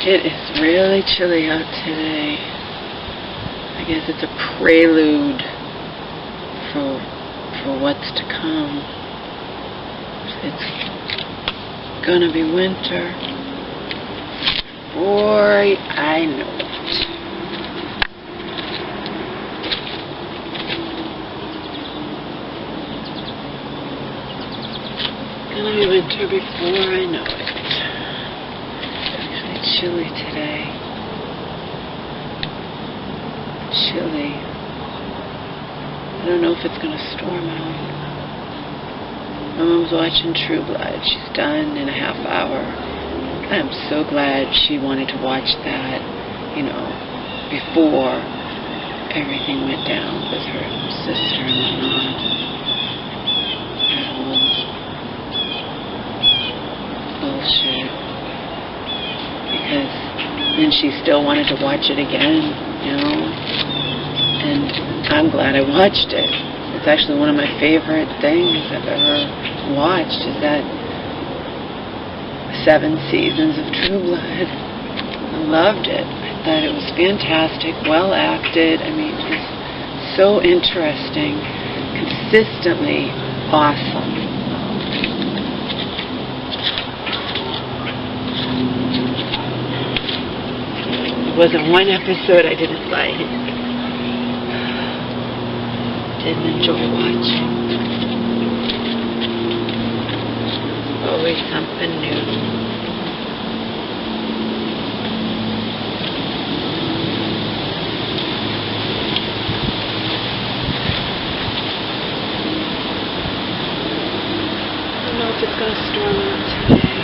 It is really chilly out today. I guess it's a prelude for what's to come. It's gonna be winter before I know it. Gonna be winter before I know it. Chilly today. Chilly. I don't know if it's going to storm out. My mom's watching True Blood. She's done in a half hour. I'm so glad she wanted to watch that, you know, before everything went down with her sister and whatnot. That whole bullshit. Because then she still wanted to watch it again, you know, and I'm glad I watched it. It's actually one of my favorite things I've ever watched, is that 7 seasons of True Blood. I loved it. I thought it was fantastic, well acted. I mean, it's so interesting, consistently awesome. Wasn't one episode I didn't like. Didn't enjoy watching. Always something new. I don't know if it's going to storm out today.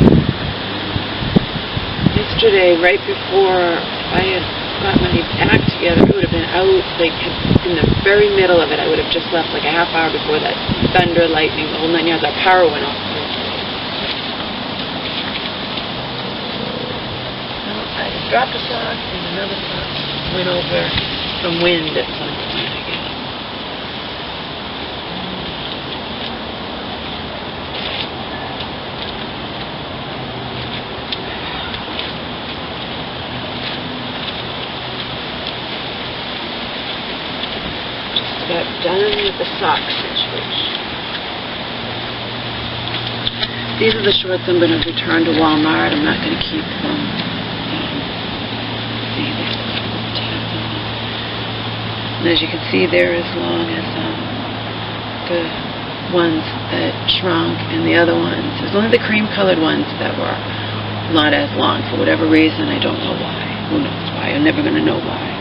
Yesterday, right before I had got my act together, I would have been out, like, in the very middle of it. I would have just left, like, a half hour before that thunder, lightning, the whole 9 yards. Our power went off. Well, I dropped a sock, and another sock went over from wind at some point, I guess. Got done with the sock situation. These are the shorts I'm going to return to Walmart. I'm not going to keep them. See, there's a couple of tabs on them. And as you can see, they're as long as the ones that shrunk, and the other ones. There's only the cream-colored ones that were not as long for whatever reason. I don't know why. Who knows why? I'm never going to know why.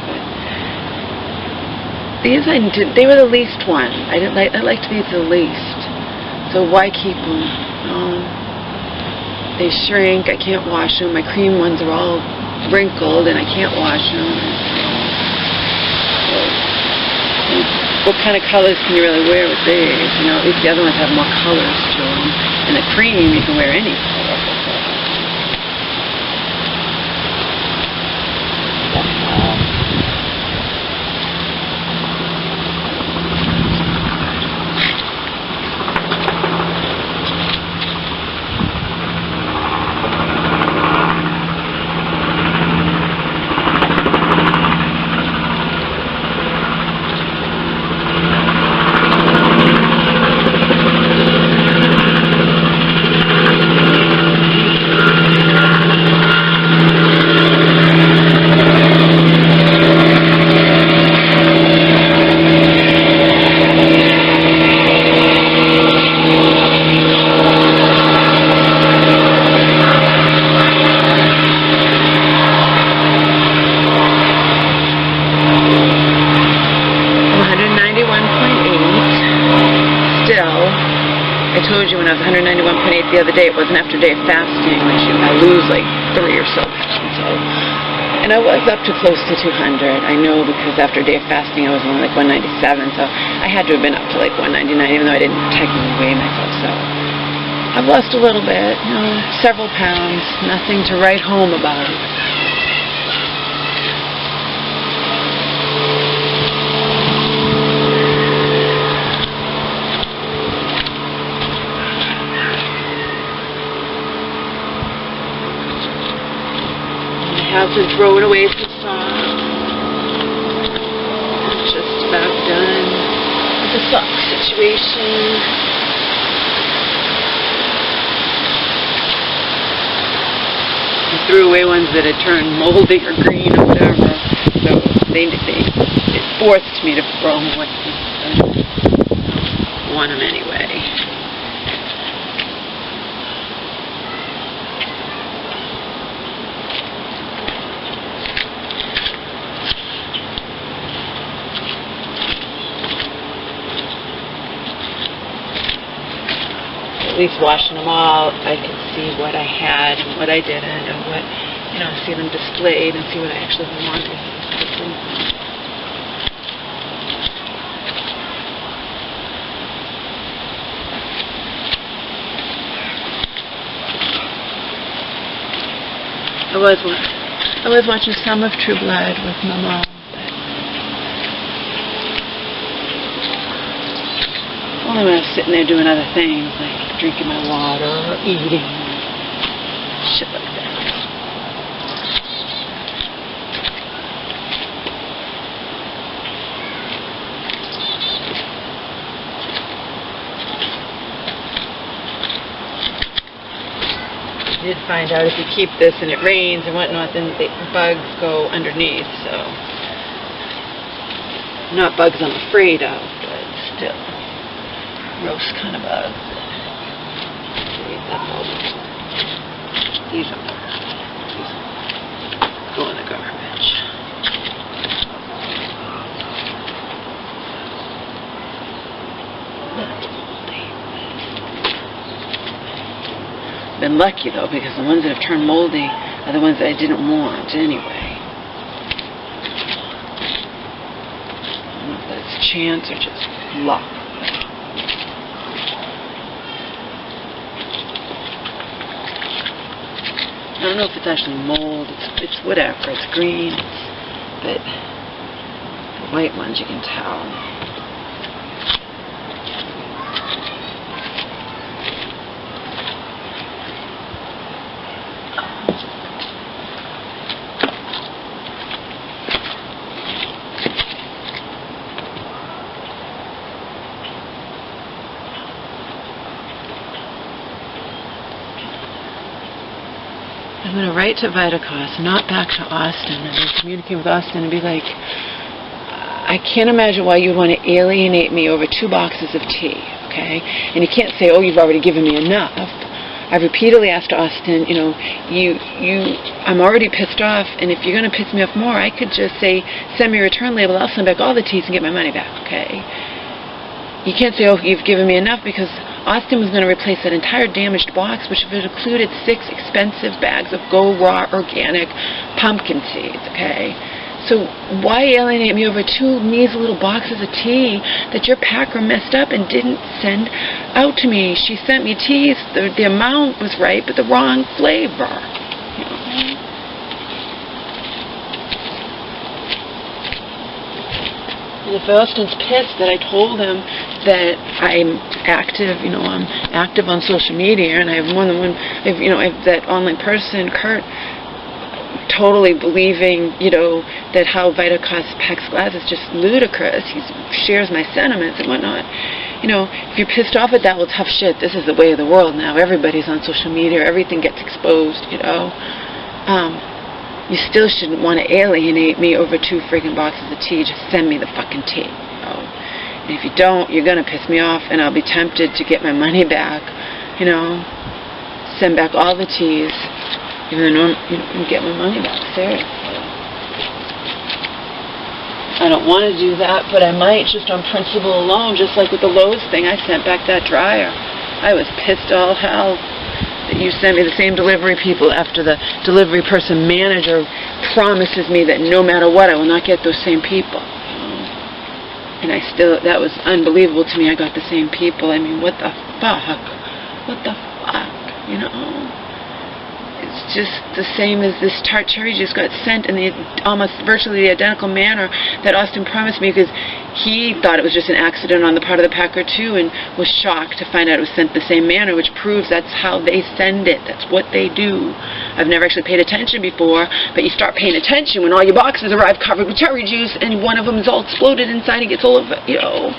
These they were the least one. I liked these the least. So why keep them? They shrink. I can't wash them. My cream ones are all wrinkled, and I can't wash them. So, what kind of colors can you really wear with these? You know, at least the other ones have more colors to them. And the cream, you can wear any color. I told you when I was 191.8 the other day, it wasn't after a day of fasting, which I lose like 3 or so pounds. So, and I was up to close to 200. I know, because after a day of fasting I was only like 197, so I had to have been up to like 199, even though I didn't technically weigh myself. So I've lost a little bit, you know, several pounds, nothing to write home about. have been throwing away some socks. I'm just about done with the sock situation. I threw away ones that had turned moldy or green or whatever, so it forced me to throw them away. I want them anyway. At least washing them all, I could see what I had and what I didn't, and what, see them displayed and see what I actually wanted. I was watching some of True Blood with my mom. Only when I was sitting there doing other things, like drinking my water or eating, shit like that. I did find out if you keep this and it rains and whatnot, then the bugs go underneath, so not bugs I'm afraid of, but still. Gross kind of bugs. These are go in the garbage. That's moldy. Been lucky though, because the ones that have turned moldy are the ones that I didn't want anyway. I don't know if that's chance or just luck. I don't know if it's actually mold, it's whatever, it's green, but the white ones you can tell. I'm going to write to Vitacos, not back to Austin, and then communicate with Austin and be like, I can't imagine why you'd want to alienate me over 2 boxes of tea, okay? And you can't say, oh, you've already given me enough. I've repeatedly asked Austin, I'm already pissed off, and if you're going to piss me off more, I could just say, send me a return label, I'll send back all the teas and get my money back, okay? You can't say, oh, you've given me enough, because Austin was going to replace that entire damaged box, which included 6 expensive bags of Go Raw organic pumpkin seeds, okay? So why alienate me over 2 measly little boxes of tea that your packer messed up and didn't send out to me? She sent me teas, the amount was right, but the wrong flavor. And if Austin's pissed that I told him that I'm active, I'm active on social media, and I have more than one, I have that online person, Kurt, totally believing, that how Vitacos packs glass is just ludicrous. He shares my sentiments and whatnot. If you're pissed off at that, well, tough shit. This is the way of the world now. Everybody's on social media. Everything gets exposed, You still shouldn't want to alienate me over 2 friggin' boxes of tea. Just send me the fucking tea, And if you don't, you're going to piss me off, and I'll be tempted to get my money back, Send back all the teas, even though and get my money back, seriously. I don't want to do that, but I might just on principle alone, just like with the Lowe's thing. I sent back that dryer. I was pissed all hell that you sent me the same delivery people after the delivery person manager promises me that no matter what, I will not get those same people. And that was unbelievable to me. I got the same people. I mean, what the fuck? What the fuck? It's just the same as this tart cherry juice got sent in the almost virtually the identical manner that Austin promised me, because he thought it was just an accident on the part of the packer too, and was shocked to find out it was sent the same manner, which proves that's how they send it. That's what they do. I've never actually paid attention before, but you start paying attention when all your boxes arrive covered with cherry juice and one of them is all exploded inside and gets all of it, you know.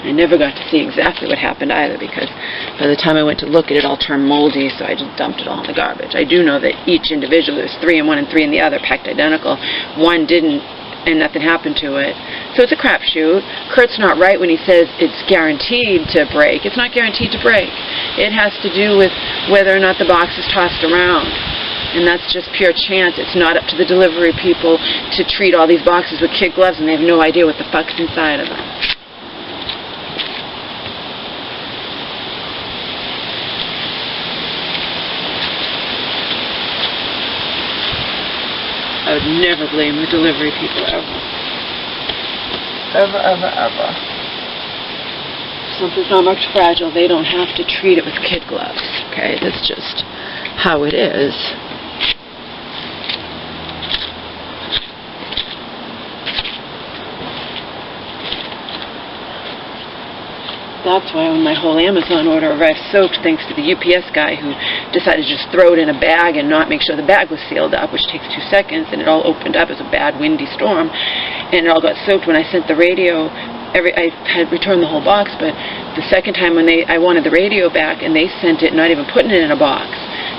I never got to see exactly what happened either, because by the time I went to look at it, all turned moldy, so I just dumped it all in the garbage. I do know that each individual, there's 3 in one and 3 in the other, packed identical. One didn't, and nothing happened to it. So it's a crapshoot. Kurt's not right when he says it's guaranteed to break. It's not guaranteed to break. It has to do with whether or not the box is tossed around. And that's just pure chance. It's not up to the delivery people to treat all these boxes with kid gloves, and they have no idea what the fuck's inside of them. I would never blame the delivery people, ever. Ever, ever, ever. If something's not marked fragile, they don't have to treat it with kid gloves, okay? That's just how it is. That's why when my whole Amazon order arrived soaked, thanks to the UPS guy who decided to just throw it in a bag and not make sure the bag was sealed up, which takes 2 seconds, and it all opened up as a bad windy storm, and it all got soaked. When I sent the radio, I had returned the whole box, but the second time when I wanted the radio back, and they sent it not even putting it in a box.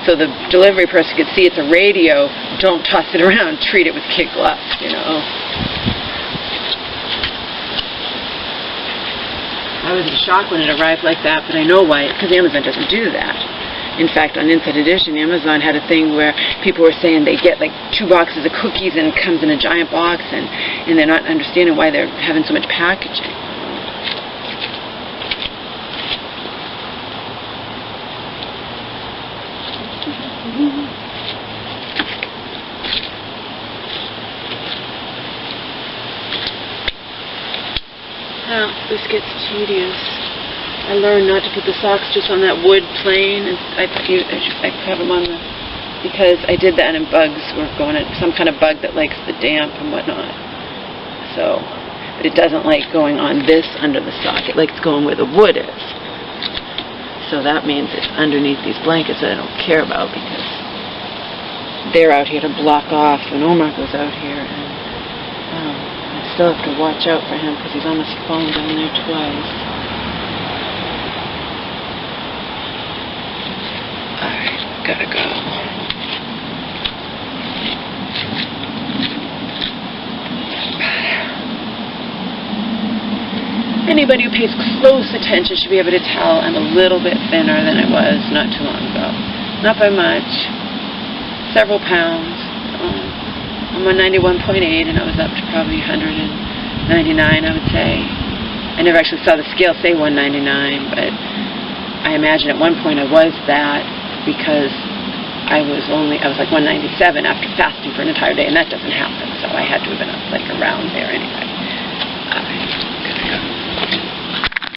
So the delivery person could see it's a radio, don't toss it around, treat it with kid gloves, you know. I was in shock when it arrived like that, but I know why, because Amazon doesn't do that. In fact, on Inside Edition, Amazon had a thing where people were saying they get like 2 boxes of cookies and it comes in a giant box, and they're not understanding why they're having so much packaging. Well, this gets tedious. I learned not to put the socks just on that wood plane, and I have them on the, because I did that and bugs were going at some kind of bug that likes the damp and whatnot. So, but it doesn't like going on this under the sock. It likes going where the wood is. So that means it's underneath these blankets that I don't care about, because they're out here to block off when Omar goes out here, and I still have to watch out for him because he's almost fallen down there twice. Alright, gotta go. Anybody who pays close attention should be able to tell I'm a little bit thinner than I was not too long ago. Not by much. Several pounds. I'm 191.8, and I was up to probably 199, I would say. I never actually saw the scale say 199, but I imagine at one point I was that, because I was like 197 after fasting for an entire day, and that doesn't happen, so I had to have been up like around there anyway. Alright, gotta go.